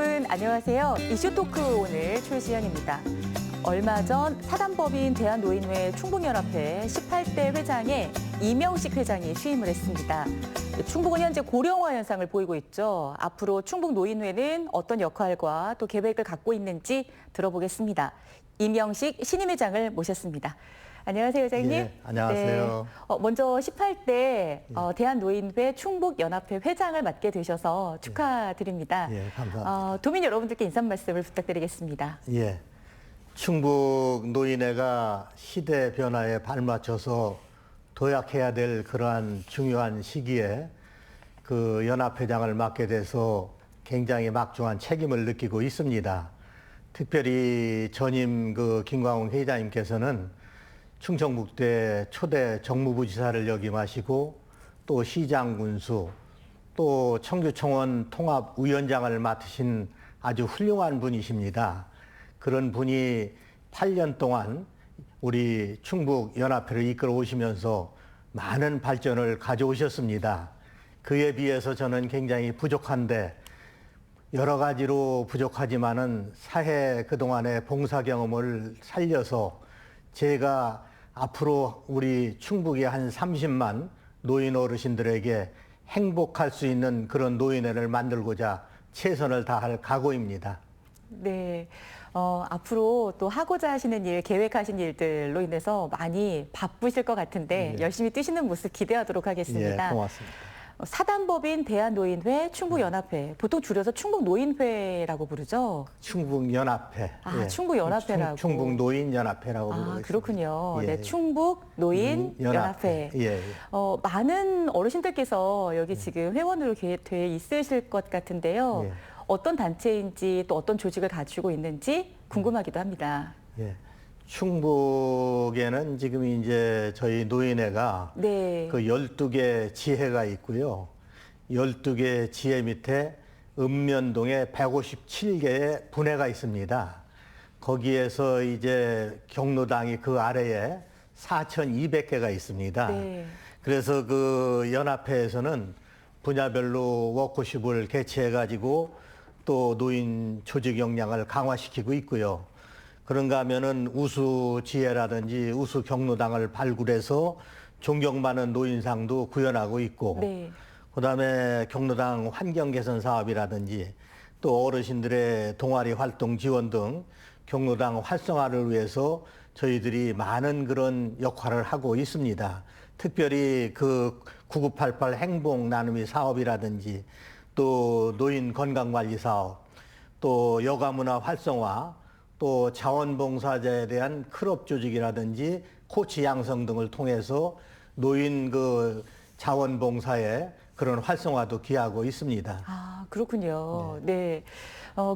여러분 안녕하세요. 이슈토크 오늘 최시연입니다. 얼마 전 사단법인 대한노인회 충북연합회 18대 회장에 이명식 회장이 취임을 했습니다. 충북은 현재 고령화 현상을 보이고 있죠. 앞으로 충북노인회는 어떤 역할과 또 계획을 갖고 있는지 들어보겠습니다. 이명식 신임 회장을 모셨습니다. 안녕하세요, 회장님. 예, 안녕하세요. 네. 먼저 18대 대한노인회 충북연합회 회장을 맡게 되셔서 축하드립니다. 예, 감사합니다. 도민 여러분들께 인사 말씀을 부탁드리겠습니다. 예, 충북 노인회가 시대 변화에 발맞춰서 도약해야 될 그러한 중요한 시기에 그 연합회장을 맡게 돼서 굉장히 막중한 책임을 느끼고 있습니다. 특별히 전임 그 김광훈 회장님께서는 충청북대 초대 정무부지사를 역임하시고 또 시장 군수 또 청주청원 통합위원장을 맡으신 아주 훌륭한 분이십니다. 그런 분이 8년 동안 우리 충북연합회를 이끌어 오시면서 많은 발전을 가져오셨습니다. 그에 비해서 저는 굉장히 부족한데 여러 가지로 부족하지만은 사회 그동안의 봉사 경험을 살려서 제가 앞으로 우리 충북의 한 30만 노인 어르신들에게 행복할 수 있는 그런 노인회를 만들고자 최선을 다할 각오입니다. 네. 앞으로 또 하고자 하시는 일, 계획하신 일들로 인해서 많이 바쁘실 것 같은데 네. 열심히 뛰시는 모습 기대하도록 하겠습니다. 예, 고맙습니다. 사단법인 대한노인회, 충북연합회, 보통 줄여서 충북노인회라고 부르죠? 충북연합회. 아, 충북연합회라고. 충북노인연합회라고 부르고 있습니다. 그렇군요. 예. 네, 충북노인연합회. 예, 예. 많은 어르신들께서 여기 지금 회원으로 돼 있으실 것 같은데요. 예. 어떤 단체인지 또 어떤 조직을 갖추고 있는지 궁금하기도 합니다. 예. 충북에는 지금 이제 저희 노인회가 네. 그 12개 지회가 있고요. 12개 지회 밑에 읍면동에 157개의 분회가 있습니다. 거기에서 이제 경로당이 그 아래에 4,200개가 있습니다. 네. 그래서 그 연합회에서는 분야별로 워크숍을 개최해가지고 또 노인 조직 역량을 강화시키고 있고요. 그런가 하면은 우수 지혜라든지 우수 경로당을 발굴해서 존경받는 노인상도 구현하고 있고, 네. 그다음에 경로당 환경 개선 사업이라든지 또 어르신들의 동아리 활동 지원 등 경로당 활성화를 위해서 저희들이 많은 그런 역할을 하고 있습니다. 특별히 그 9988 행복 나눔이 사업이라든지 또 노인 건강관리 사업, 또 여가문화 활성화, 또 자원봉사자에 대한 클럽 조직이라든지 코치 양성 등을 통해서 노인 그 자원봉사에 그런 활성화도 기하고 있습니다. 아, 그렇군요. 네.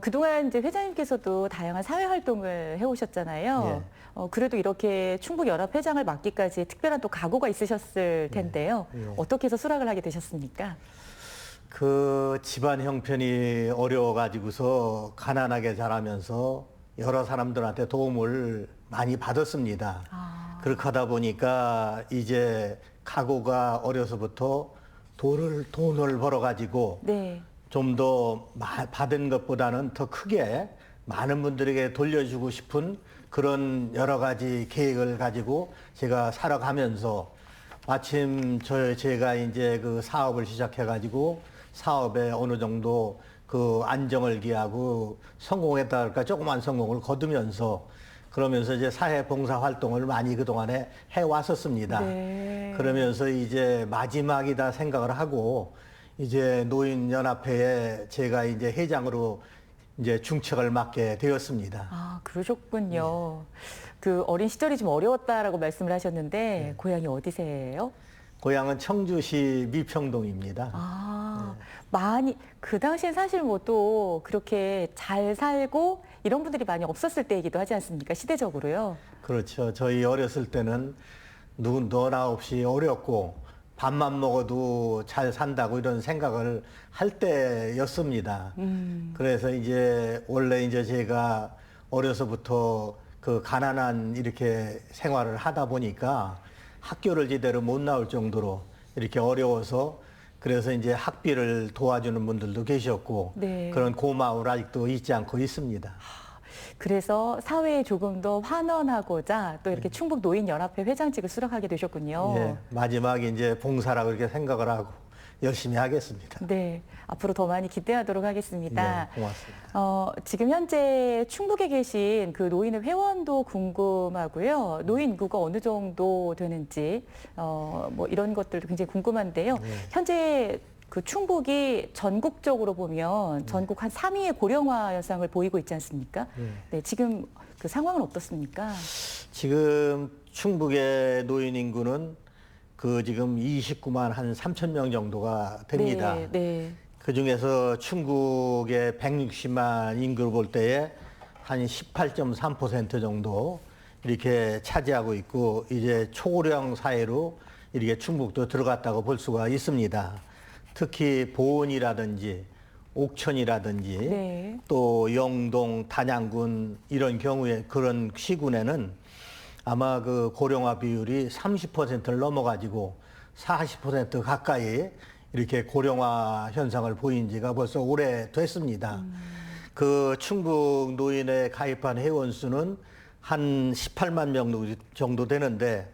그동안 이제 회장님께서도 다양한 사회 활동을 해오셨잖아요. 그래도 이렇게 충북연합회장을 맡기까지 특별한 또 각오가 있으셨을 텐데요. 어떻게 해서 수락을 하게 되셨습니까? 그 집안 형편이 어려워가지고서 가난하게 자라면서 여러 사람들한테 도움을 많이 받았습니다. 그렇게 하다 보니까 이제 각오가 어려서부터 돈을 벌어가지고 네. 좀 더 받은 것보다는 더 크게 많은 분들에게 돌려주고 싶은 그런 여러 가지 계획을 가지고 제가 살아가면서 마침 제가 이제 그 사업을 시작해가지고 사업에 어느 정도 그 안정을 기하고 성공했다 할까 조그만 성공을 거두면서 그러면서 이제 사회 봉사 활동을 많이 그동안에 해왔었습니다. 네. 그러면서 이제 마지막이다 생각을 하고 이제 노인연합회에 제가 이제 회장으로 이제 중책을 맡게 되었습니다. 아, 그러셨군요. 그 어린 시절이 좀 어려웠다라고 말씀을 하셨는데 고향이 어디세요? 고향은 청주시 미평동입니다. 아, 많이 그 당시엔 사실 뭐 또 그렇게 잘 살고 이런 분들이 많이 없었을 때이기도 하지 않습니까? 시대적으로요. 그렇죠. 저희 어렸을 때는 너나 없이 어렵고 밥만 먹어도 잘 산다고 이런 생각을 할 때였습니다. 그래서 이제 원래 이제 제가 어려서부터 그 가난한 이렇게 생활을 하다 보니까 학교를 제대로 못 나올 정도로 이렇게 어려워서 그래서 이제 학비를 도와주는 분들도 계셨고 네. 그런 고마움을 아직도 잊지 않고 있습니다. 그래서 사회에 조금 더 환원하고자 또 이렇게 충북 노인연합회 회장직을 수락하게 되셨군요. 예, 마지막에 이제 봉사라고 이렇게 생각을 하고 열심히 하겠습니다. 네, 앞으로 더 많이 기대하도록 하겠습니다. 예, 고맙습니다. 지금 현재 충북에 계신 그 노인의 회원도 궁금하고요. 노인 인구가 어느 정도 되는지 뭐 이런 것들도 굉장히 궁금한데요. 네. 현재 그 충북이 전국적으로 보면 전국 한 3위의 고령화 현상을 보이고 있지 않습니까? 네. 네, 지금 그 상황은 어떻습니까? 지금 충북의 노인 인구는 그 지금 29만 한 3천 명 정도가 됩니다. 네, 네. 그 중에서 충북의 160만 인구를 볼 때에 한 18.3% 정도 이렇게 차지하고 있고 이제 초고령 사회로 이렇게 충북도 들어갔다고 볼 수가 있습니다. 특히 보은이라든지 옥천이라든지 네. 또 영동, 단양군 이런 경우에 그런 시군에는 아마 그 고령화 비율이 30%를 넘어가지고 40% 가까이 이렇게 고령화 현상을 보인 지가 벌써 오래됐습니다. 그 충북 노인에 가입한 회원 수는 한 18만 명 정도 되는데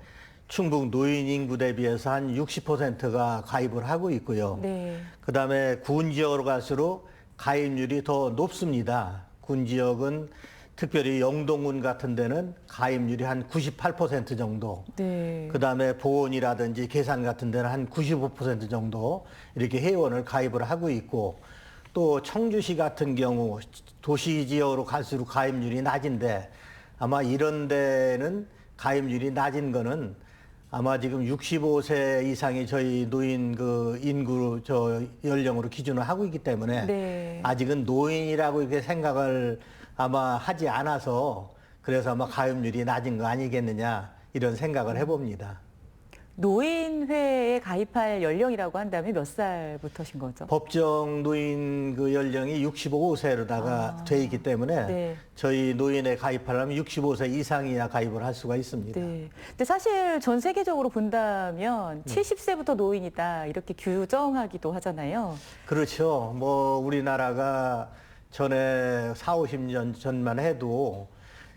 충북 노인 인구 대비해서 한 60%가 가입을 하고 있고요. 네. 그다음에 군 지역으로 갈수록 가입률이 더 높습니다. 군 지역은 특별히 영동군 같은 데는 가입률이 한 98% 정도. 네. 그다음에 보은이라든지 계산 같은 데는 한 95% 정도 이렇게 회원을 가입을 하고 있고 또 청주시 같은 경우 도시 지역으로 갈수록 가입률이 낮은데 아마 이런 데는 가입률이 낮은 거는 아마 지금 65세 이상이 저희 노인 그 인구 저 연령으로 기준을 하고 있기 때문에 네. 아직은 노인이라고 이렇게 생각을 아마 하지 않아서 그래서 아마 가입률이 낮은 거 아니겠느냐 이런 생각을 해봅니다. 노인회에 가입할 연령이라고 한다면 몇 살부터신 거죠? 법정 노인 그 연령이 65세로다가 돼 있기 때문에 네. 저희 노인에 가입하려면 65세 이상이야 가입을 할 수가 있습니다. 네. 근데 사실 전 세계적으로 본다면 70세부터 노인이다 이렇게 규정하기도 하잖아요. 그렇죠. 뭐 우리나라가 전에 4, 50년 전만 해도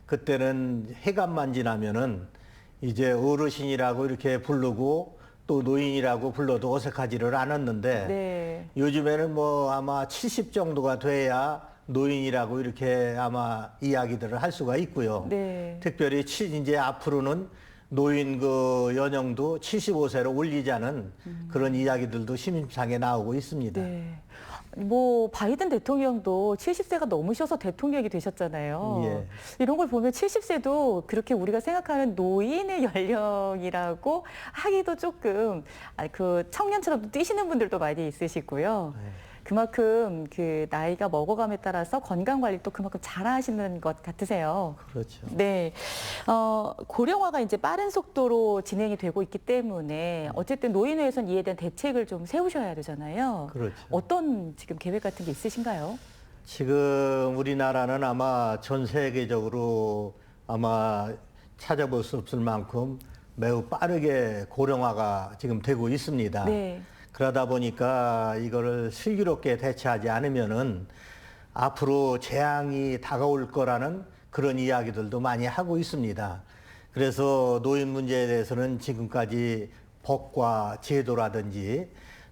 그때는 해감만 지나면은 이제 어르신이라고 이렇게 부르고 또 노인이라고 불러도 어색하지를 않았는데 네. 요즘에는 뭐 아마 70 정도가 돼야 노인이라고 이렇게 아마 이야기들을 할 수가 있고요. 네. 특별히 이제 앞으로는 노인 그 연령도 75세로 올리자는 그런 이야기들도 심심찮게 나오고 있습니다. 네. 뭐 바이든 대통령도 70세가 넘으셔서 대통령이 되셨잖아요. 예. 이런 걸 보면 70세도 그렇게 우리가 생각하는 노인의 연령이라고 하기도 조금 그 청년처럼 뛰시는 분들도 많이 있으시고요. 네. 그만큼 그 나이가 먹어감에 따라서 건강 관리도 그만큼 잘하시는 것 같으세요. 그렇죠. 네, 고령화가 이제 빠른 속도로 진행이 되고 있기 때문에 어쨌든 노인회에서는 이에 대한 대책을 좀 세우셔야 되잖아요. 그렇죠. 어떤 지금 계획 같은 게 있으신가요? 지금 우리나라는 아마 전 세계적으로 아마 찾아볼 수 없을 만큼 매우 빠르게 고령화가 지금 되고 있습니다. 네. 그러다 보니까 이거를 슬기롭게 대처하지 않으면은 앞으로 재앙이 다가올 거라는 그런 이야기들도 많이 하고 있습니다. 그래서 노인 문제에 대해서는 지금까지 법과 제도라든지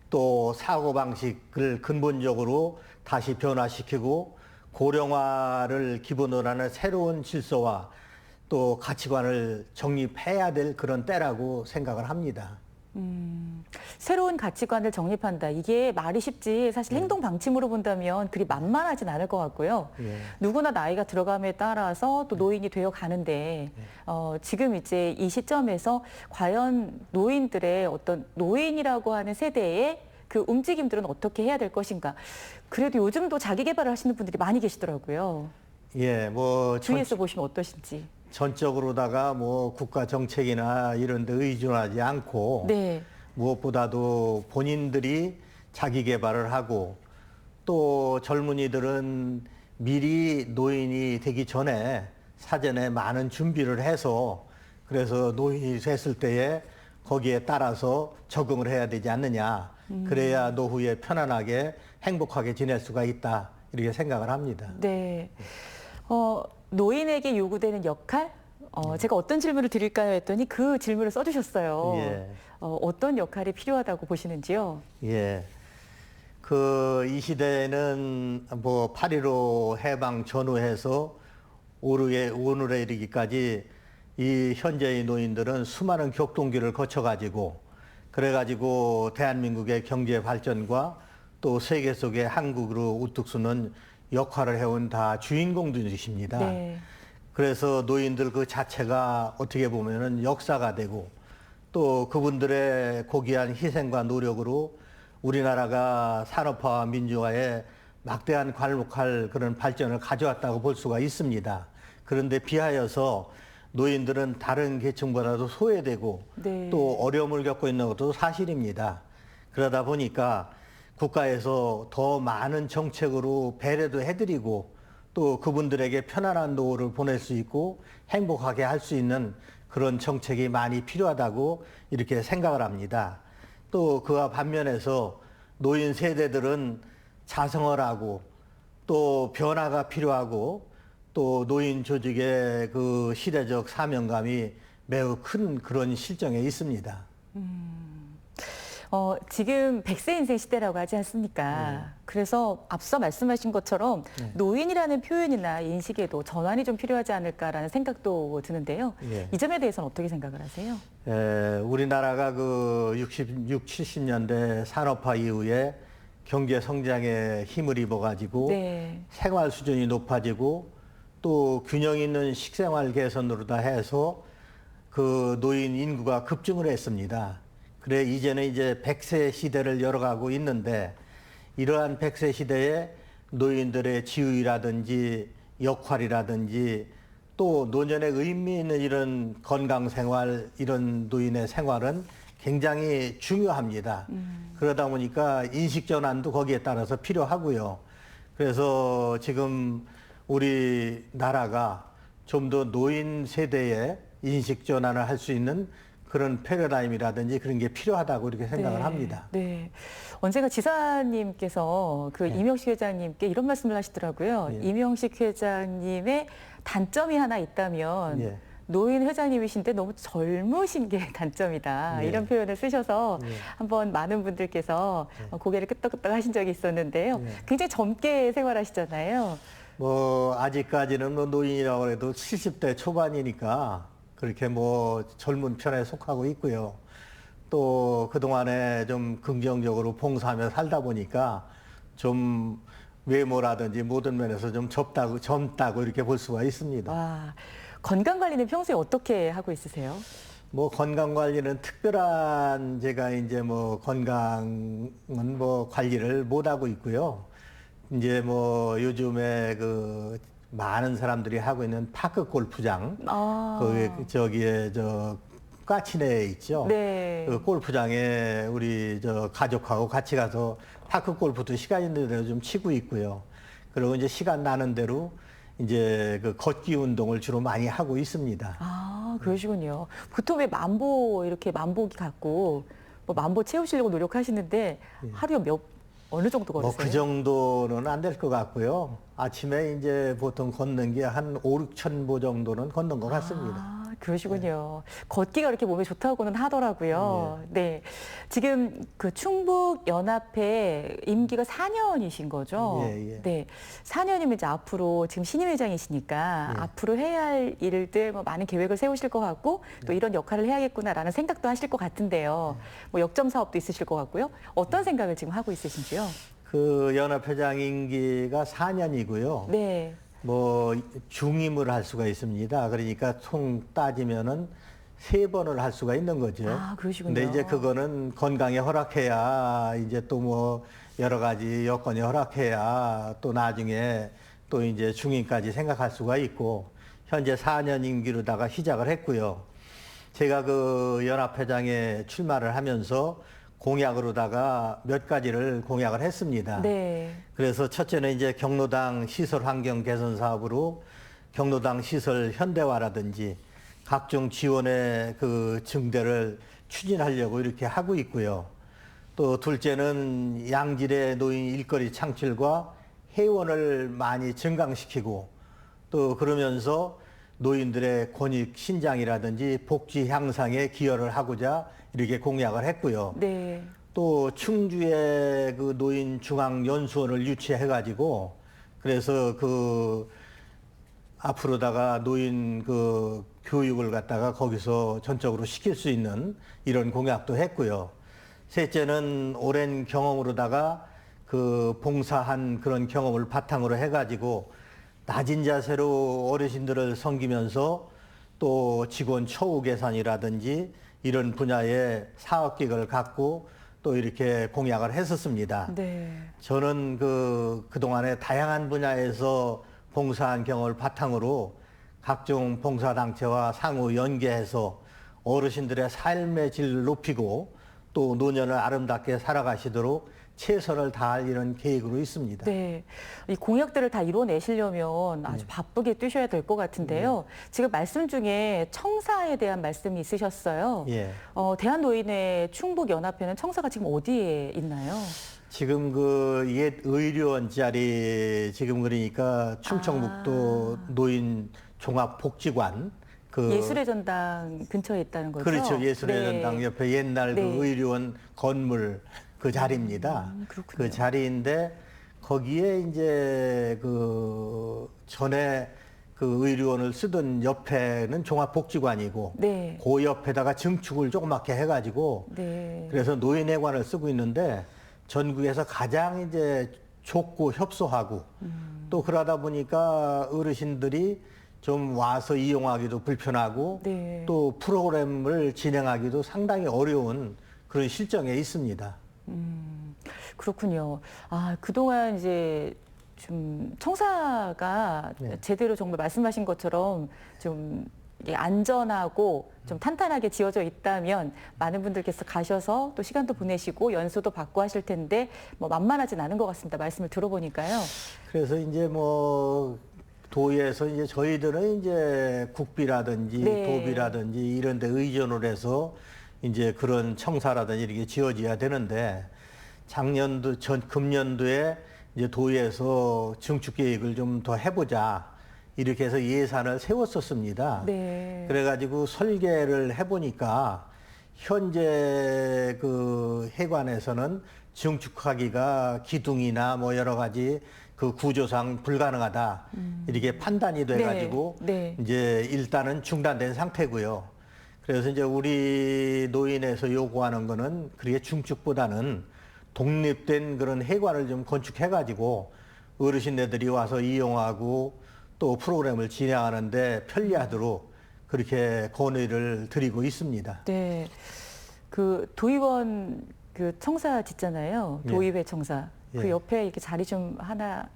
또 사고방식을 근본적으로 다시 변화시키고 고령화를 기본으로 하는 새로운 질서와 또 가치관을 정립해야 될 그런 때라고 생각을 합니다. 새로운 가치관을 정립한다. 이게 말이 쉽지 사실 행동 방침으로 본다면 그리 만만하진 않을 것 같고요. 예. 누구나 나이가 들어감에 따라서 또 노인이 되어 가는데 지금 이제 이 시점에서 과연 노인들의 어떤 노인이라고 하는 세대의 그 움직임들은 어떻게 해야 될 것인가. 그래도 요즘도 자기 개발을 하시는 분들이 많이 계시더라고요. 예, 뭐 주위에서 보시면 어떠신지. 전적으로다가 뭐 국가 정책이나 이런 데 의존하지 않고 네. 무엇보다도 본인들이 자기 개발을 하고 또 젊은이들은 미리 노인이 되기 전에 사전에 많은 준비를 해서 그래서 노인이 됐을 때에 거기에 따라서 적응을 해야 되지 않느냐 그래야 노후에 편안하게 행복하게 지낼 수가 있다. 이렇게 생각을 합니다. 네. 노인에게 요구되는 역할? 제가 어떤 질문을 드릴까요 했더니 그 질문을 써주셨어요. 예. 어떤 역할이 필요하다고 보시는지요? 예. 이 시대에는 뭐 8.15 해방 전후해서 오늘에 이르기까지 이 현재의 노인들은 수많은 격동기를 거쳐가지고 그래가지고 대한민국의 경제 발전과 또 세계 속에 한국으로 우뚝 서는 역할을 해온 다 주인공들이십니다. 네. 그래서 노인들 그 자체가 어떻게 보면은 역사가 되고 또 그분들의 고귀한 희생과 노력으로 우리나라가 산업화와 민주화에 막대한 괄목할 그런 발전을 가져왔다고 볼 수가 있습니다. 그런데 비하여서 노인들은 다른 계층보다도 소외되고 네. 또 어려움을 겪고 있는 것도 사실입니다. 그러다 보니까 국가에서 더 많은 정책으로 배려도 해드리고 또 그분들에게 편안한 노후를 보낼 수 있고 행복하게 할 수 있는 그런 정책이 많이 필요하다고 이렇게 생각을 합니다. 또 그와 반면에서 노인 세대들은 자성을 하고 또 변화가 필요하고 또 노인 조직의 그 시대적 사명감이 매우 큰 그런 실정에 있습니다. 지금 100세 인생 시대라고 하지 않습니까? 그래서 앞서 말씀하신 것처럼 노인이라는 표현이나 인식에도 전환이 좀 필요하지 않을까라는 생각도 드는데요. 예. 이 점에 대해서는 어떻게 생각을 하세요? 우리나라가 그 60, 70년대 산업화 이후에 경제 성장에 힘을 입어가지고 네. 생활 수준이 높아지고 또 균형 있는 식생활 개선으로 다 해서 그 노인 인구가 급증을 했습니다. 그래 이제는 이제 100세 시대를 열어가고 있는데 이러한 100세 시대에 노인들의 지위라든지 역할이라든지 또 노년의 의미 있는 이런 건강 생활 이런 노인의 생활은 굉장히 중요합니다. 그러다 보니까 인식 전환도 거기에 따라서 필요하고요. 그래서 지금 우리나라가 좀 더 노인 세대의 인식 전환을 할 수 있는 그런 패러다임이라든지 그런 게 필요하다고 이렇게 생각을 네. 합니다. 네. 언젠가 지사님께서 그 네. 이명식 회장님께 이런 말씀을 하시더라고요. 예. 이명식 회장님의 단점이 하나 있다면 예. 노인 회장님이신데 너무 젊으신 게 단점이다. 예. 이런 표현을 쓰셔서 예. 한번 많은 분들께서 예. 고개를 끄덕끄덕 하신 적이 있었는데요. 예. 굉장히 젊게 생활하시잖아요. 뭐 아직까지는 뭐 노인이라고 해도 70대 초반이니까 그렇게 뭐 젊은 편에 속하고 있고요. 또 그동안에 좀 긍정적으로 봉사하며 살다 보니까 좀 외모라든지 모든 면에서 좀 젊다고 이렇게 볼 수가 있습니다. 와, 건강 관리는 평소에 어떻게 하고 있으세요? 뭐 건강 관리는 특별한 제가 이제 뭐 건강은 뭐 관리를 못 하고 있고요. 이제 뭐 요즘에 그 많은 사람들이 하고 있는 파크 골프장, 저기에 저 까치내에 있죠. 네. 그 골프장에 우리 저 가족하고 같이 가서 파크 골프도 시간 있는 대로 좀 치고 있고요. 그리고 이제 시간 나는 대로 이제 그 걷기 운동을 주로 많이 하고 있습니다. 아, 그러시군요. 보통 왜 이렇게 만보기 갖고 뭐 만보 채우시려고 노력하시는데 하루에 어느 정도 걸으세요? 뭐 그 정도는 안 될 것 같고요. 아침에 이제 보통 걷는 게 한 5, 6천 보 정도는 걷는 것 같습니다. 아, 그러시군요. 걷기가 그렇게 몸에 좋다고는 하더라고요. 네. 지금 그 충북연합회 임기가 4년이신 거죠? 예, 예. 네. 4년이면 이제 앞으로 지금 신임 회장이시니까 예. 앞으로 해야 할 일들 뭐 많은 계획을 세우실 것 같고 또 이런 역할을 해야겠구나라는 생각도 하실 것 같은데요. 뭐 역점 사업도 있으실 것 같고요. 어떤 생각을 지금 하고 있으신지요? 그 연합회장 임기가 4년이고요. 네. 뭐 중임을 할 수가 있습니다. 그러니까 총 따지면은 3번을 할 수가 있는 거죠. 아, 그러시군요. 근데 이제 그거는 건강에 허락해야 이제 또 뭐 여러 가지 여건이 허락해야 또 나중에 또 이제 중임까지 생각할 수가 있고 현재 4년 임기로다가 시작을 했고요. 제가 그 연합회장에 출마를 하면서 공약으로다가 몇 가지를 공약을 했습니다. 네. 그래서 첫째는 이제 경로당 시설 환경 개선 사업으로 경로당 시설 현대화라든지 각종 지원의 그 증대를 추진하려고 이렇게 하고 있고요. 또 둘째는 양질의 노인 일거리 창출과 회원을 많이 증강시키고 또 그러면서 노인들의 권익 신장이라든지 복지 향상에 기여를 하고자 이렇게 공약을 했고요. 네. 또 충주에 그 노인 중앙 연수원을 유치해 가지고 그래서 그 앞으로다가 노인 그 교육을 갖다가 거기서 전적으로 시킬 수 있는 이런 공약도 했고요. 셋째는 오랜 경험으로다가 그 봉사한 그런 경험을 바탕으로 해가지고 낮은 자세로 어르신들을 섬기면서 또 직원 처우 개선이라든지 이런 분야의 사업 계획을 갖고 또 이렇게 공약을 했었습니다. 네. 저는 그동안에 다양한 분야에서 봉사한 경험을 바탕으로 각종 봉사단체와 상호 연계해서 어르신들의 삶의 질을 높이고 또 노년을 아름답게 살아가시도록 최선을 다할 이런 계획으로 있습니다. 네. 이 공약들을 다 이뤄내시려면 아주 바쁘게 뛰셔야 될 것 같은데요. 지금 말씀 중에 청사에 대한 말씀이 있으셨어요. 예. 대한노인회 충북연합회는 청사가 지금 어디에 있나요? 지금 그 옛 의료원 자리 지금 그러니까 충청북도 노인 종합복지관 예술의 전당 근처에 있다는 거죠? 그렇죠. 예술의 네. 전당 옆에 옛날 네. 그 의료원 건물 그 자리입니다. 그렇군요. 그 자리인데 거기에 이제 그 전에 그 의료원을 쓰던 옆에는 종합복지관이고 네. 그 옆에다가 증축을 조그맣게 해가지고 네. 그래서 노인회관을 쓰고 있는데 전국에서 가장 이제 좁고 협소하고 또 그러다 보니까 어르신들이 좀 와서 이용하기도 불편하고 네. 또 프로그램을 진행하기도 상당히 어려운 그런 실정에 있습니다. 그렇군요. 그동안 이제 좀 청사가 네. 제대로 정말 말씀하신 것처럼 좀 이게 안전하고 좀 탄탄하게 지어져 있다면 많은 분들께서 가셔서 또 시간도 보내시고 연수도 받고 하실 텐데 뭐 만만하진 않은 것 같습니다. 말씀을 들어보니까요. 그래서 이제 뭐 도에서 이제 저희들은 이제 국비라든지 네. 도비라든지 이런 데 의존을 해서 이제 그런 청사라든지 이렇게 지어져야 되는데 금년도에 이제 도에서 증축 계획을 좀 더 해보자 이렇게 해서 예산을 세웠었습니다. 네. 그래가지고 설계를 해보니까 현재 그 해관에서는 증축하기가 기둥이나 뭐 여러 가지 그 구조상 불가능하다 이렇게 판단이 돼가지고 네. 이제 일단은 중단된 상태고요. 그래서 이제 우리 노인에서 요구하는 거는 그게 중축보다는 독립된 그런 해관을 좀 건축해가지고 어르신네들이 와서 이용하고 또 프로그램을 진행하는데 편리하도록 그렇게 건의를 드리고 있습니다. 네. 그 도의원 그 청사 짓잖아요. 도의회 청사. 그 예. 옆에 이렇게 자리 좀 하나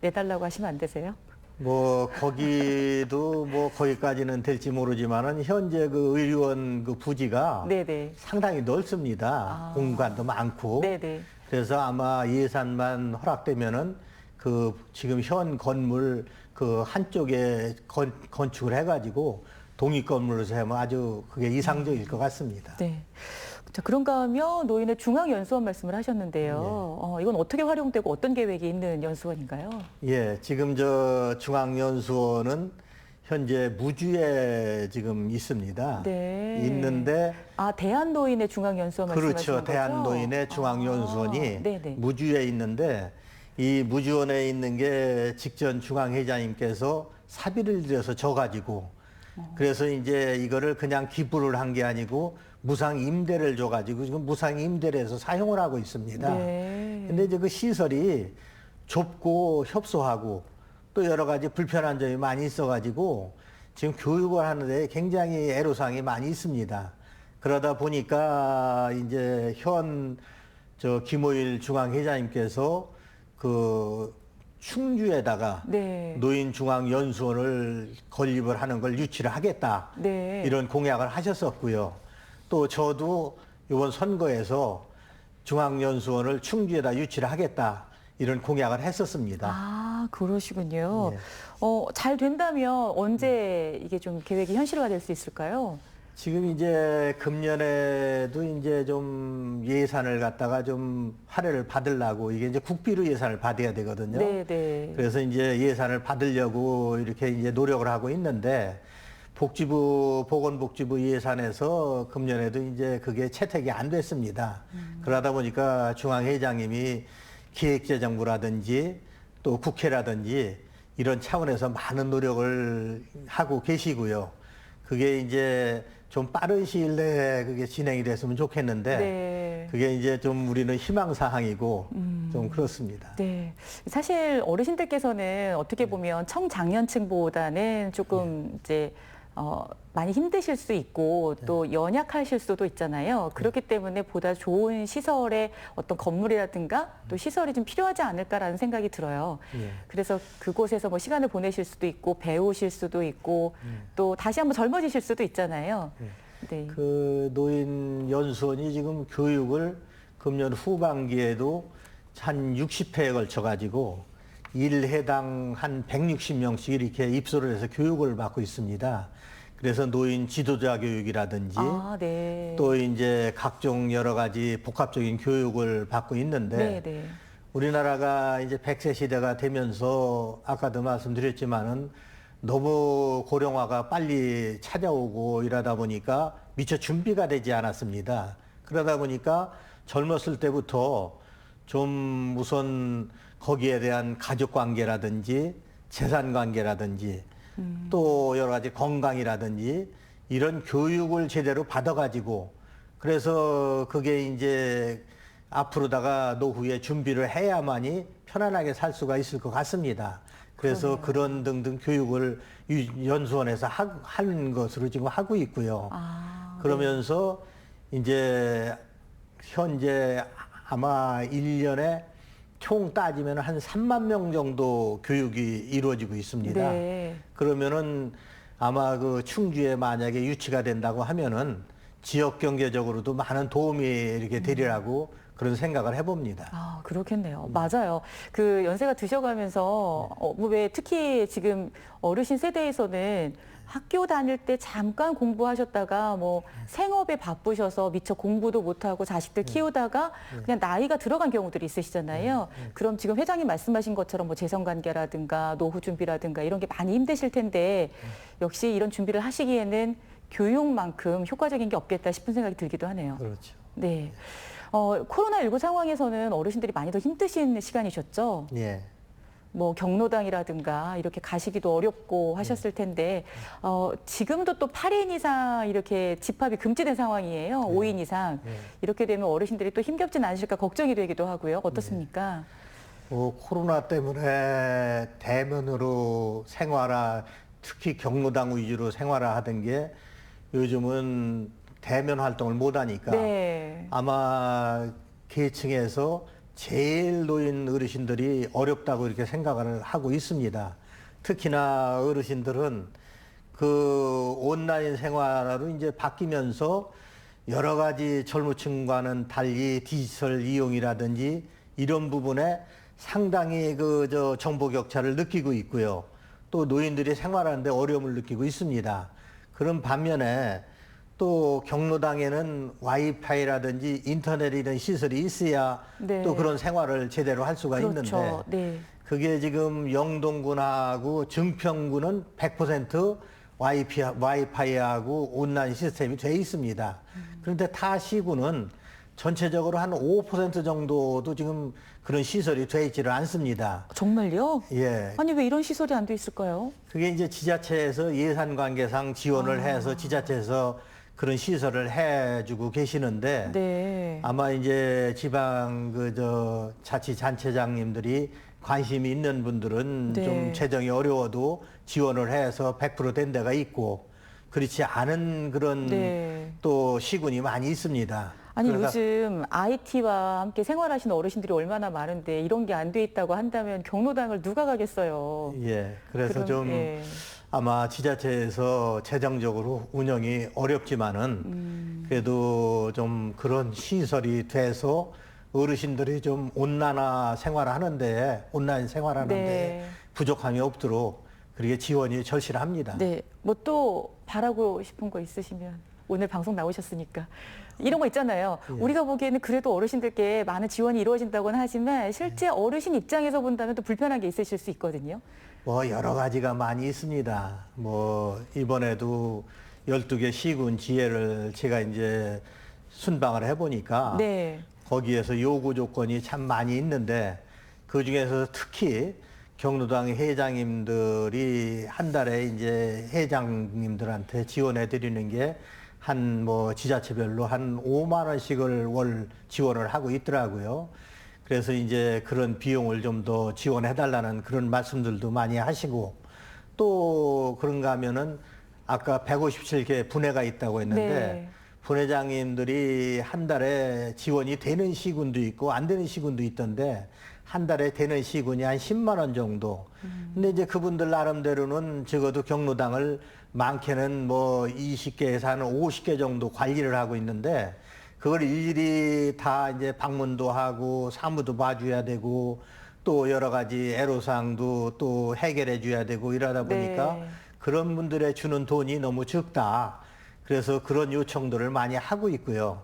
내달라고 하시면 안 되세요? 뭐 거기도 뭐 거기까지는 될지 모르지만은 현재 그 의료원 그 부지가 네네. 상당히 넓습니다. 공간도 많고. 네네. 그래서 아마 예산만 허락되면은 그 지금 현 건물 그 한쪽에 건축을 해가지고 독립 건물로서 하면 아주 그게 이상적일 것 같습니다. 네. 자, 그런가 하면 노인의 중앙연수원 말씀을 하셨는데요. 이건 어떻게 활용되고 어떤 계획이 있는 연수원인가요? 예, 지금 저 중앙연수원은 현재 무주에 지금 있습니다. 네. 있는데 대한노인의 중앙연수원 말씀하시는 그렇죠. 거죠? 대한노인의 중앙연수원이 네네. 무주에 있는데 이 무주원에 있는 게 직전 중앙회장님께서 사비를 들여서 져가지고 그래서 이제 이거를 그냥 기부를 한 게 아니고 무상 임대를 줘가지고 지금 무상 임대를 해서 사용을 하고 있습니다. 네. 근데 이제 그 시설이 좁고 협소하고 또 여러 가지 불편한 점이 많이 있어가지고 지금 교육을 하는데 굉장히 애로사항이 많이 있습니다. 그러다 보니까 이제 김호일 중앙회장님께서 그 충주에다가 네. 노인중앙연수원을 건립을 하는 걸 유치를 하겠다. 네. 이런 공약을 하셨었고요. 또 저도 이번 선거에서 중앙연수원을 충주에다 유치를 하겠다. 이런 공약을 했었습니다. 그러시군요. 예. 잘 된다면 언제 이게 좀 계획이 현실화될 수 있을까요? 지금 이제 금년에도 이제 좀 예산을 갖다가 좀 할애를 받으려고 이게 이제 국비로 예산을 받아야 되거든요. 네, 네. 그래서 이제 예산을 받으려고 이렇게 이제 노력을 하고 있는데 보건복지부 예산에서 금년에도 이제 그게 채택이 안 됐습니다. 그러다 보니까 중앙회장님이 기획재정부라든지 또 국회라든지 이런 차원에서 많은 노력을 하고 계시고요. 그게 이제 좀 빠른 시일 내에 그게 진행이 됐으면 좋겠는데 네. 그게 이제 좀 우리는 희망사항이고 좀 그렇습니다. 네. 사실 어르신들께서는 어떻게 보면 청장년층보다는 조금 이제 많이 힘드실 수 있고 또 연약하실 수도 있잖아요. 그렇기 때문에 보다 좋은 시설의 어떤 건물이라든가 또 시설이 좀 필요하지 않을까라는 생각이 들어요. 예. 그래서 그곳에서 뭐 시간을 보내실 수도 있고 배우실 수도 있고 또 다시 한번 젊어지실 수도 있잖아요. 네. 그 노인 연수원이 지금 교육을 금년 후반기에도 한 60회에 걸쳐 가지고 일회당 한 160명씩 이렇게 입소를 해서 교육을 받고 있습니다. 그래서 노인 지도자 교육이라든지 아, 네. 또 이제 각종 여러 가지 복합적인 교육을 받고 있는데 네, 네. 우리나라가 이제 100세 시대가 되면서 아까도 말씀드렸지만은 너무 고령화가 빨리 찾아오고 이러다 보니까 미처 준비가 되지 않았습니다. 그러다 보니까 젊었을 때부터 좀 우선 거기에 대한 가족 관계라든지 재산 관계라든지 또 여러 가지 건강이라든지 이런 교육을 제대로 받아가지고 그래서 그게 이제 앞으로다가 노후에 준비를 해야만이 편안하게 살 수가 있을 것 같습니다. 그래서 그런 등등 교육을 연수원에서 하는 것으로 지금 하고 있고요. 아, 그러면서 이제 현재 아마 1년에 총 따지면 한 3만 명 정도 교육이 이루어지고 있습니다. 네. 그러면은 아마 그 충주에 만약에 유치가 된다고 하면은 지역 경제적으로도 많은 도움이 이렇게 되리라고 그런 생각을 해봅니다. 아, 그렇겠네요. 맞아요. 그 연세가 드셔가면서 왜 특히 지금 어르신 세대에서는 학교 다닐 때 잠깐 공부하셨다가 뭐 생업에 바쁘셔서 미처 공부도 못하고 자식들 키우다가 그냥 나이가 들어간 경우들이 있으시잖아요. 그럼 지금 회장님 말씀하신 것처럼 뭐 재성관계라든가 노후 준비라든가 이런 게 많이 힘드실 텐데 역시 이런 준비를 하시기에는 교육만큼 효과적인 게 없겠다 싶은 생각이 들기도 하네요. 그렇죠. 네. 코로나19 상황에서는 어르신들이 많이 더 힘드신 시간이셨죠? 예. 뭐 경로당이라든가 이렇게 가시기도 어렵고 하셨을 텐데 지금도 또 8인 이상 이렇게 집합이 금지된 상황이에요. 5인 이상. 이렇게 되면 어르신들이 또 힘겹진 않으실까 걱정이 되기도 하고요. 어떻습니까? 코로나 때문에 대면으로 특히 경로당 위주로 생활하던 게 요즘은 대면 활동을 못 하니까 네. 아마 계층에서 제일 노인 어르신들이 어렵다고 이렇게 생각을 하고 있습니다. 특히나 어르신들은 그 온라인 생활로 이제 바뀌면서 여러 가지 젊은 층과는 달리 디지털 이용이라든지 이런 부분에 상당히 정보 격차를 느끼고 있고요. 또 노인들이 생활하는데 어려움을 느끼고 있습니다. 그런 반면에 또 경로당에는 와이파이라든지 인터넷 이런 시설이 있어야 네. 또 그런 생활을 제대로 할 수가 그렇죠. 있는데 네. 그게 지금 영동군하고 증평군은 100% 와이파이하고 온라인 시스템이 돼 있습니다. 그런데 타 시군은 전체적으로 한 5% 정도도 지금 그런 시설이 돼 있지를 않습니다. 정말요? 예. 아니 왜 이런 시설이 안 돼 있을까요? 그게 이제 지자체에서 예산 관계상 지원을 해서 지자체에서 그런 시설을 해주고 계시는데 네. 아마 이제 지방 자치단체장님들이 관심이 있는 분들은 네. 좀 재정이 어려워도 지원을 해서 100%된 데가 있고 그렇지 않은 그런 네. 또 시군이 많이 있습니다. 아니 그러다- 요즘 IT와 함께 생활하시는 어르신들이 얼마나 많은데 이런 게 안 돼 있다고 한다면 경로당을 누가 가겠어요? 예, 그래서 그럼, 좀 예. 아마 지자체에서 재정적으로 운영이 어렵지만은 그래도 좀 그런 시설이 돼서 어르신들이 좀 온라인 생활하는데 네. 부족함이 없도록 그렇게 지원이 절실합니다. 네. 뭐 또 바라고 싶은 거 있으시면? 오늘 방송 나오셨으니까. 이런 거 있잖아요. 우리가 보기에는 그래도 어르신들께 많은 지원이 이루어진다고는 하지만 실제 어르신 입장에서 본다면 또 불편한 게 있으실 수 있거든요. 뭐 여러 가지가 많이 있습니다. 뭐 이번에도 12개 시군 지회를 제가 이제 순방을 해보니까 네. 거기에서 요구 조건이 참 많이 있는데 그중에서 특히 경로당 회장님들이 한 달에 이제 회장님들한테 지원해 드리는 게 한 뭐 지자체별로 한 5만 원씩을 월 지원을 하고 있더라고요. 그래서 이제 그런 비용을 좀 더 지원해 달라는 그런 말씀들도 많이 하시고 또 그런가 하면은 아까 157개 분회가 있다고 했는데 네. 분회장님들이 한 달에 지원이 되는 시군도 있고 안 되는 시군도 있던데 한 달에 되는 시군이 한 10만 원 정도. 근데 이제 그분들 나름대로는 적어도 경로당을 많게는 뭐 20개에서 한 50개 정도 관리를 하고 있는데 그걸 일일이 다 이제 방문도 하고 사무도 봐줘야 되고 또 여러 가지 애로사항도 또 해결해 줘야 되고 이러다 보니까 네. 그런 분들의 주는 돈이 너무 적다. 그래서 그런 요청들을 많이 하고 있고요.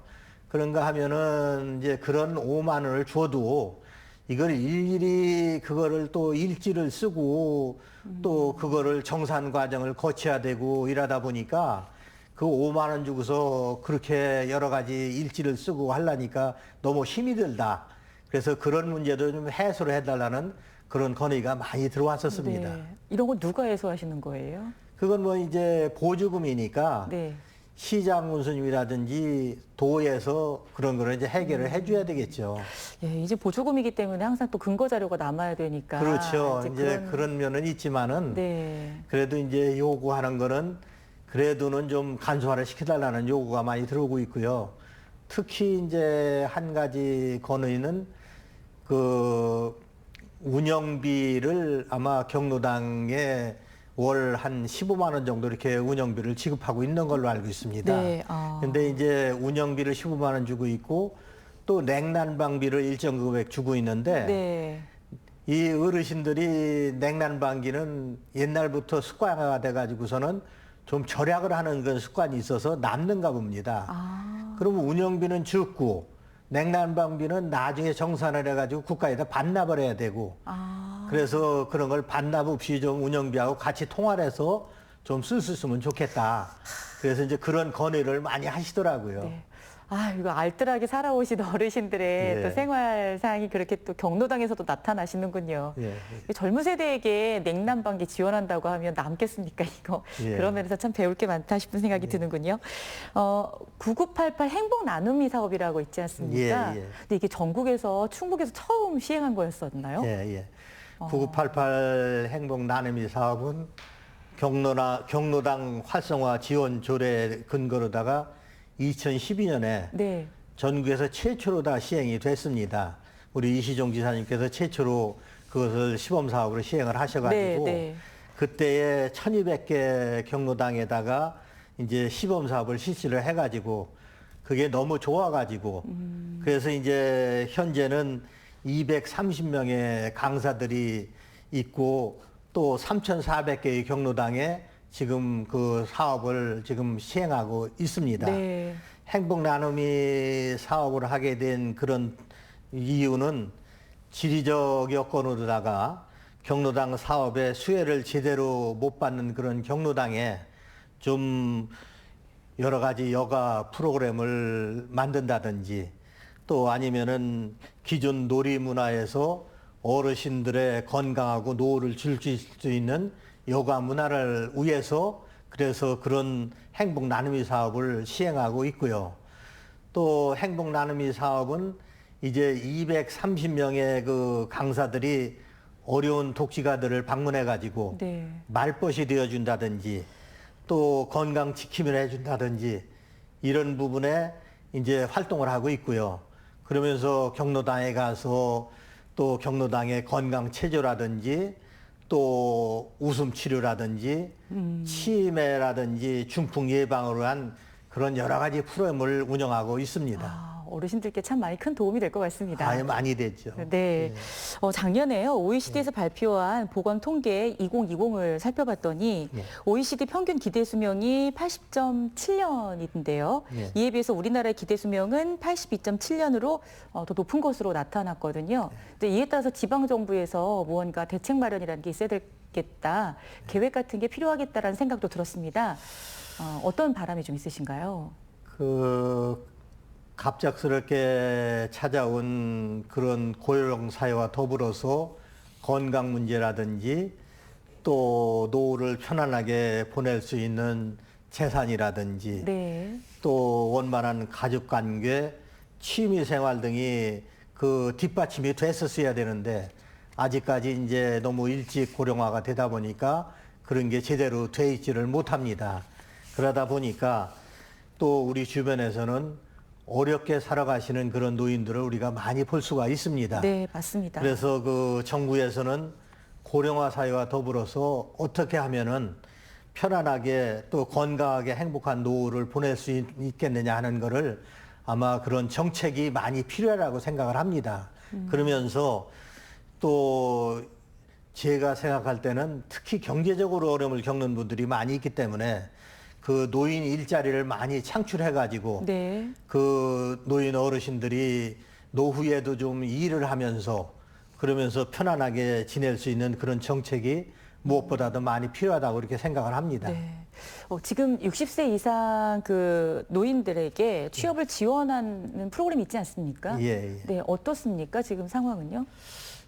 그런가 하면은 이제 그런 5만 원을 줘도 이걸 일일이 그거를 또 일지를 쓰고 또 그거를 정산 과정을 거쳐야 되고 이러다 보니까 그 5만 원 주고서 그렇게 여러 가지 일지를 쓰고 하려니까 너무 힘이 들다. 그래서 그런 문제도 좀 해소를 해달라는 그런 건의가 많이 들어왔었습니다. 네. 이런 건 누가 해소하시는 거예요? 그건 뭐 이제 보조금이니까 네. 시장 군수님이라든지 도에서 그런 거를 이제 해결을 해줘야 되겠죠. 예, 이제 보조금이기 때문에 항상 또 근거 자료가 남아야 되니까. 그렇죠. 이제 그런 면은 있지만은 네. 그래도 이제 요구하는 거는 그래도는 좀 간소화를 시켜달라는 요구가 많이 들어오고 있고요. 특히 이제 한 가지 건의는 그 운영비를 아마 경로당에 월 한 15만 원 정도 이렇게 운영비를 지급하고 있는 걸로 알고 있습니다. 네. 아. 근데 이제 운영비를 15만 원 주고 있고 또 냉난방비를 일정 금액 주고 있는데 네. 이 어르신들이 냉난방기는 옛날부터 습관화가 돼가지고서는 좀 절약을 하는 그런 습관이 있어서 남는가 봅니다. 아. 그러면 운영비는 적고 냉난방비는 나중에 정산을 해가지고 국가에다 반납을 해야 되고 아. 그래서 그런 걸 반납 없이 좀 운영비하고 같이 통화를 해서 좀 쓸 수 있으면 좋겠다. 그래서 이제 그런 건의를 많이 하시더라고요. 네. 아, 이거 알뜰하게 살아오신 어르신들의 예. 또 생활 사항이 그렇게 또 경로당에서도 나타나시는군요. 예. 젊은 세대에게 냉난방기 지원한다고 하면 남겠습니까, 이거? 예. 그런 면에서 참 배울 게 많다 싶은 생각이 드는군요. 9988 행복 나눔이 사업이라고 있지 않습니까? 예, 예. 근데 이게 전국에서, 충북에서 처음 시행한 거였었나요? 예, 예. 9988 행복 나눔이 사업은 경로당 활성화 지원 조례 근거로다가 2012년에 네. 전국에서 최초로 다 시행이 됐습니다. 우리 이시종 지사님께서 최초로 그것을 시범 사업으로 시행을 하셔가지고 네, 네. 그때에 1200개 경로당에다가 이제 시범 사업을 실시를 해가지고 그게 너무 좋아가지고 그래서 이제 현재는 230명의 강사들이 있고 또 3,400개의 경로당에 지금 그 사업을 지금 시행하고 있습니다. 네. 행복 나눔이 사업을 하게 된 그런 이유는 지리적 여건으로다가 경로당 사업의 수혜를 제대로 못 받는 그런 경로당에 좀 여러 가지 여가 프로그램을 만든다든지 또 아니면은 기존 놀이 문화에서 어르신들의 건강하고 노후를 즐길 수 있는 여가 문화를 위해서 그래서 그런 행복 나눔이 사업을 시행하고 있고요. 또 행복 나눔이 사업은 이제 230명의 그 강사들이 어려운 독지가들을 방문해 가지고 네. 말벗이 되어 준다든지 또 건강 지킴이를 해 준다든지 이런 부분에 이제 활동을 하고 있고요. 그러면서 경로당에 가서 또 경로당의 건강 체조라든지 또 웃음 치료라든지 치매라든지 중풍 예방으로 한 그런 여러 가지 프로그램을 운영하고 있습니다. 아, 어르신들께 참 많이 큰 도움이 될 것 같습니다. 아예 많이 됐죠. 네. 예. 작년에요. OECD에서 발표한 보건 통계 2020을 살펴봤더니 예. OECD 평균 기대 수명이 80.7년인데요. 예. 이에 비해서 우리나라의 기대 수명은 82.7년으로 더 높은 것으로 나타났거든요. 근데 이에 따라서 지방 정부에서 무언가 대책 마련이라는 게 있어야 되겠다. 계획 같은 게 필요하겠다라는 생각도 들었습니다. 어떤 바람이 좀 있으신가요? 갑작스럽게 찾아온 그런 고령 사회와 더불어서 건강 문제라든지 또 노후를 편안하게 보낼 수 있는 재산이라든지 네. 또 원만한 가족 관계, 취미 생활 등이 그 뒷받침이 됐었어야 되는데 아직까지 이제 너무 일찍 고령화가 되다 보니까 그런 게 제대로 돼 있지를 못합니다. 그러다 보니까 또 우리 주변에서는 어렵게 살아가시는 그런 노인들을 우리가 많이 볼 수가 있습니다. 네, 맞습니다. 그래서 그 정부에서는 고령화 사회와 더불어서 어떻게 하면은 편안하게 또 건강하게 행복한 노후를 보낼 수 있겠느냐 하는 거를 아마 그런 정책이 많이 필요하다고 생각을 합니다. 그러면서 또 제가 생각할 때는 특히 경제적으로 어려움을 겪는 분들이 많이 있기 때문에 그 노인 일자리를 많이 창출해가지고 네. 그 노인 어르신들이 노후에도 좀 일을 하면서 그러면서 편안하게 지낼 수 있는 그런 정책이 무엇보다도 많이 필요하다고 이렇게 생각을 합니다. 네. 지금 60세 이상 그 노인들에게 취업을 지원하는 프로그램이 있지 않습니까? 예, 예. 네, 어떻습니까? 지금 상황은요?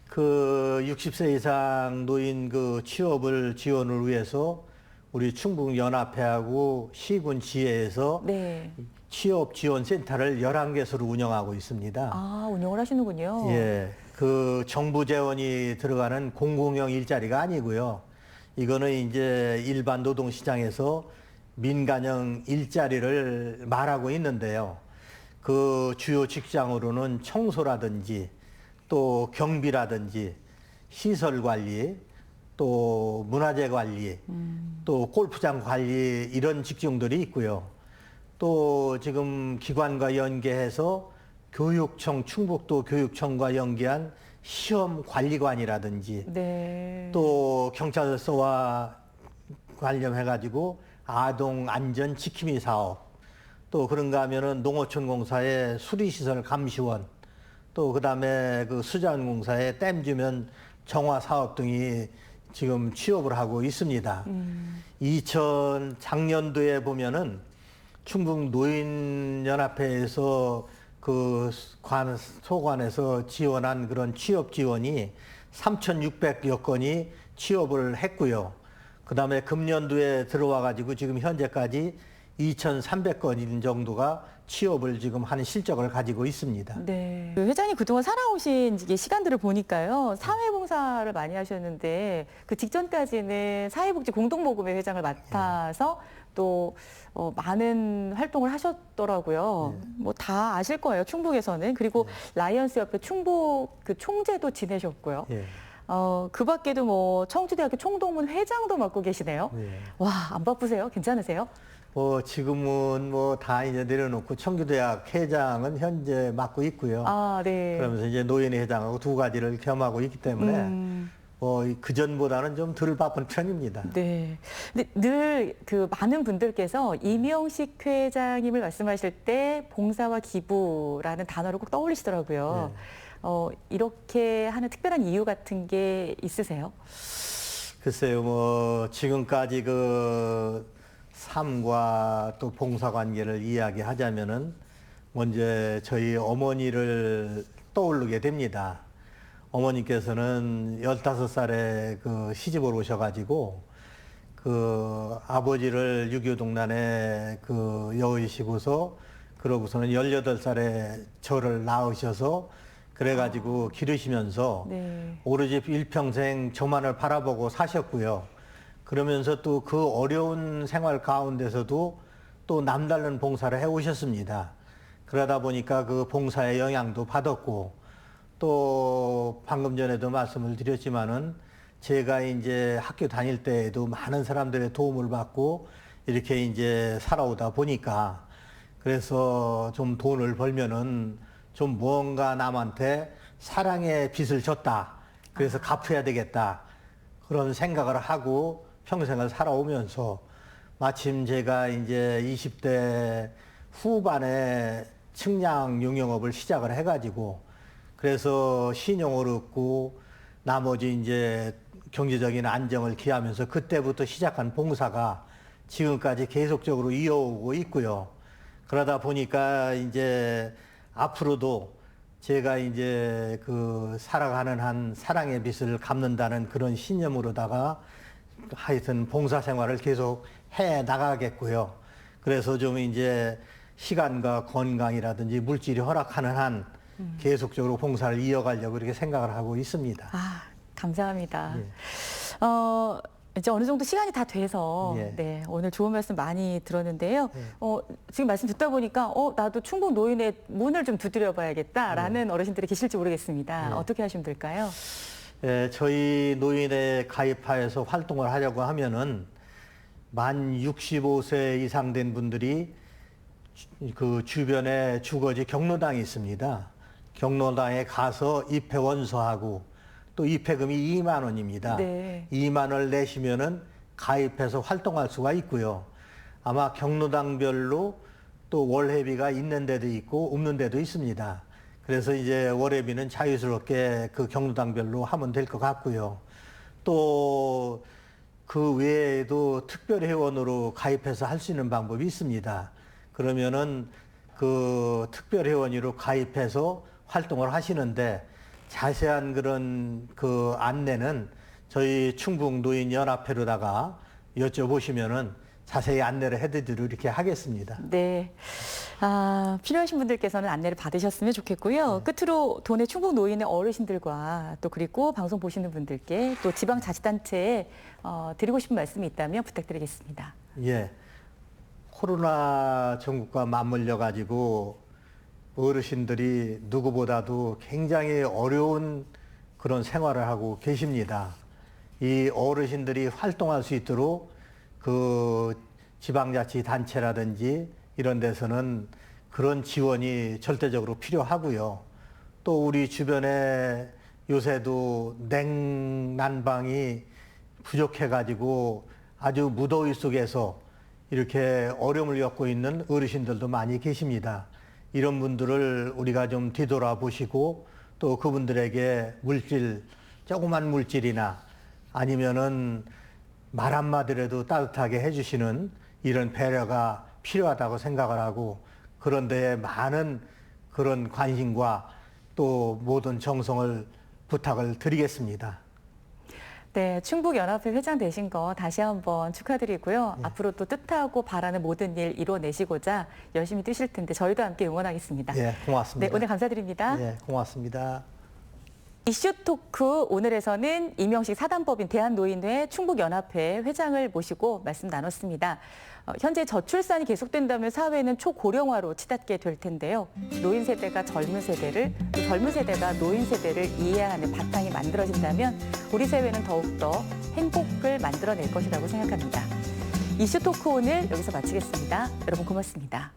그 60세 이상 노인 그 취업을 지원을 위해서 우리 충북연합회하고 시군 지회에서 네. 취업 지원 센터를 11개소를 운영하고 있습니다. 아, 운영을 하시는군요. 예. 그 정부 재원이 들어가는 공공형 일자리가 아니고요. 이거는 이제 일반 노동 시장에서 민간형 일자리를 말하고 있는데요. 그 주요 직장으로는 청소라든지 또 경비라든지 시설 관리 또 문화재 관리 또 골프장 관리 이런 직종들이 있고요. 또 지금 기관과 연계해서 교육청 충북도 교육청과 연계한 시험 관리관이라든지 네. 또 경찰서와 관련해가지고 아동 안전 지킴이 사업 또 그런가 하면은 농어촌공사의 수리시설 감시원 또 그다음에 그 수자원공사의 댐 주변 정화 사업 등이 지금 취업을 하고 있습니다. 작년도에 보면은 충북 노인연합회에서 그 소관에서 지원한 그런 취업 지원이 3,600여 건이 취업을 했고요. 그다음에 금년도에 들어와 가지고 지금 현재까지 2,300건 정도가 취업을 지금 하는 실적을 가지고 있습니다. 네. 그 회장님 그동안 살아오신 이게 시간들을 보니까요. 사회봉사를 많이 하셨는데 그 직전까지는 사회복지 공동모금회 회장을 맡아서 또 많은 활동을 하셨더라고요. 뭐 다 아실 거예요. 충북에서는. 그리고 라이언스 협회 충북 그 총재도 지내셨고요. 예. 그 밖에도 뭐 청주대학교 총동문 회장도 맡고 계시네요. 예. 와, 안 바쁘세요? 괜찮으세요? 지금은 뭐 다 이제 내려놓고 청주대학 회장은 현재 맡고 있고요. 아, 네. 그러면서 이제 노인회 회장하고 두 가지를 겸하고 있기 때문에 그 전보다는 좀 덜 바쁜 편입니다. 네. 근데 늘 그 많은 분들께서 이명식 회장님을 말씀하실 때 봉사와 기부라는 단어를 꼭 떠올리시더라고요. 이렇게 하는 특별한 이유 같은 게 있으세요? 글쎄요, 뭐 지금까지 그 삶과 또 봉사 관계를 이야기하자면은 먼저 저희 어머니를 떠오르게 됩니다. 어머니께서는 15살에 그 시집을 오셔가지고 그 아버지를 6.25 동란에 그 여의시고서 그러고서는 18살에 저를 낳으셔서 그래가지고 기르시면서 네. 오로지 일평생 저만을 바라보고 사셨고요. 그러면서 또 그 어려운 생활 가운데서도 또 남다른 봉사를 해오셨습니다. 그러다 보니까 그 봉사의 영향도 받았고 또 방금 전에도 말씀을 드렸지만은 제가 이제 학교 다닐 때에도 많은 사람들의 도움을 받고 이렇게 이제 살아오다 보니까 그래서 좀 돈을 벌면은 좀 무언가 남한테 사랑의 빚을 졌다. 그래서 갚아야 되겠다. 그런 생각을 하고 평생을 살아오면서 마침 제가 이제 20대 후반에 측량 용역업을 시작을 해가지고 그래서 신용을 얻고 나머지 이제 경제적인 안정을 기하면서 그때부터 시작한 봉사가 지금까지 계속적으로 이어오고 있고요. 그러다 보니까 이제 앞으로도 제가 이제 그 살아가는 한 사랑의 빚을 갚는다는 그런 신념으로다가 하여튼 봉사 생활을 계속 해 나가겠고요. 그래서 좀 이제 시간과 건강이라든지 물질이 허락하는 한 계속적으로 봉사를 이어가려고 이렇게 생각을 하고 있습니다. 아, 감사합니다. 예. 이제 어느 정도 시간이 다 돼서 예. 네, 오늘 좋은 말씀 많이 들었는데요. 예. 지금 말씀 듣다 보니까 나도 충북 노인의 문을 좀 두드려 봐야겠다라는 어르신들이 계실지 모르겠습니다. 예. 어떻게 하시면 될까요? 예, 저희 노인에 가입하여서 활동을 하려고 하면은 만 65세 이상 된 분들이 그 주변에 주거지 경로당이 있습니다. 경로당에 가서 입회 원서하고 또 입회금이 2만 원입니다. 네. 2만 원을 내시면은 가입해서 활동할 수가 있고요. 아마 경로당별로 또 월회비가 있는 데도 있고 없는 데도 있습니다. 그래서 이제 월회비는 자유스럽게 그 경로당별로 하면 될 것 같고요. 또 그 외에도 특별회원으로 가입해서 할 수 있는 방법이 있습니다. 그러면은 그 특별회원으로 가입해서 활동을 하시는데 자세한 그런 그 안내는 저희 충북노인연합회로다가 여쭤보시면은 자세히 안내를 해드리도록 이렇게 하겠습니다. 네. 필요하신 분들께서는 안내를 받으셨으면 좋겠고요. 끝으로 도내 충북 노인의 어르신들과 또 그리고 방송 보시는 분들께 또 지방자치단체에 드리고 싶은 말씀이 있다면 부탁드리겠습니다. 예. 코로나 전국과 맞물려 가지고 어르신들이 누구보다도 굉장히 어려운 그런 생활을 하고 계십니다. 이 어르신들이 활동할 수 있도록 그 지방자치단체라든지 이런 데서는 그런 지원이 절대적으로 필요하고요. 또 우리 주변에 요새도 냉난방이 부족해가지고 아주 무더위 속에서 이렇게 어려움을 겪고 있는 어르신들도 많이 계십니다. 이런 분들을 우리가 좀 뒤돌아보시고 또 그분들에게 물질, 조그만 물질이나 아니면은 말 한마디라도 따뜻하게 해주시는 이런 배려가 필요하다고 생각을 하고 그런 데에 많은 그런 관심과 또 모든 정성을 부탁을 드리겠습니다. 네, 충북연합회 회장 되신 거 다시 한번 축하드리고요. 앞으로 또 뜻하고 바라는 모든 일 이뤄내시고자 열심히 뛰실 텐데 저희도 함께 응원하겠습니다. 예, 고맙습니다. 네, 오늘 감사드립니다. 예, 고맙습니다. 이슈 토크 오늘에서는 이명식 사단법인 대한노인회 충북연합회 회장을 모시고 말씀 나눴습니다. 현재 저출산이 계속된다면 사회는 초고령화로 치닫게 될 텐데요. 노인 세대가 젊은 세대를, 또 젊은 세대가 노인 세대를 이해하는 바탕이 만들어진다면 우리 사회는 더욱더 행복을 만들어낼 것이라고 생각합니다. 이슈 토크 오늘 여기서 마치겠습니다. 여러분 고맙습니다.